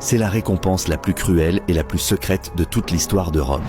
C'est la récompense la plus cruelle et la plus secrète de toute l'histoire de Rome.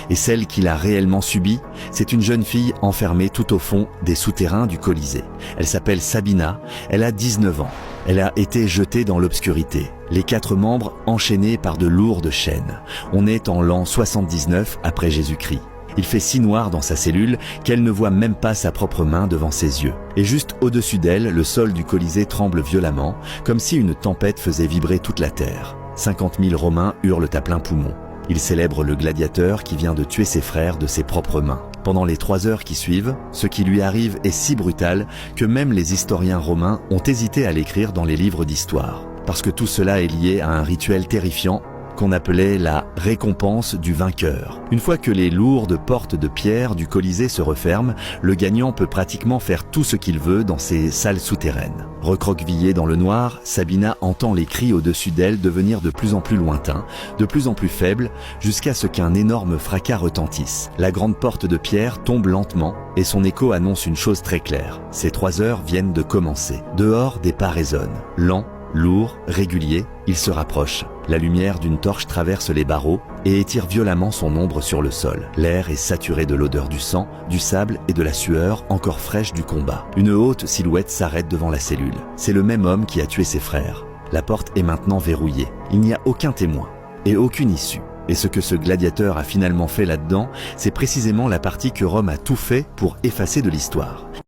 Et celle qu'il a réellement subie, c'est une jeune fille enfermée tout au fond des souterrains du Colisée. Elle s'appelle Sabina, elle a 19 ans. Elle a été jetée dans l'obscurité, les 4 membres enchaînés par de lourdes chaînes. On est en l'an 79 après Jésus-Christ. Il fait si noir dans sa cellule qu'elle ne voit même pas sa propre main devant ses yeux. Et juste au-dessus d'elle, le sol du Colisée tremble violemment, comme si une tempête faisait vibrer toute la terre. 50 000 Romains hurlent à plein poumon. Ils célèbrent le gladiateur qui vient de tuer ses frères de ses propres mains. Pendant les 3 heures qui suivent, ce qui lui arrive est si brutal que même les historiens romains ont hésité à l'écrire dans les livres d'histoire. Parce que tout cela est lié à un rituel terrifiant qu'on appelait la récompense du vainqueur. Une fois que les lourdes portes de pierre du Colisée se referment, le gagnant peut pratiquement faire tout ce qu'il veut dans ces salles souterraines. Recroquevillée dans le noir, Sabina entend les cris au-dessus d'elle devenir de plus en plus lointains, de plus en plus faibles, jusqu'à ce qu'un énorme fracas retentisse. La grande porte de pierre tombe lentement et son écho annonce une chose très claire. Ces 3 heures viennent de commencer. Dehors, des pas résonnent. Lents, lourd, régulier, il se rapproche. La lumière d'une torche traverse les barreaux et étire violemment son ombre sur le sol. L'air est saturé de l'odeur du sang, du sable et de la sueur encore fraîche du combat. Une haute silhouette s'arrête devant la cellule. C'est le même homme qui a tué ses frères. La porte est maintenant verrouillée. Il n'y a aucun témoin et aucune issue. Et ce que ce gladiateur a finalement fait là-dedans, c'est précisément la partie que Rome a tout fait pour effacer de l'histoire.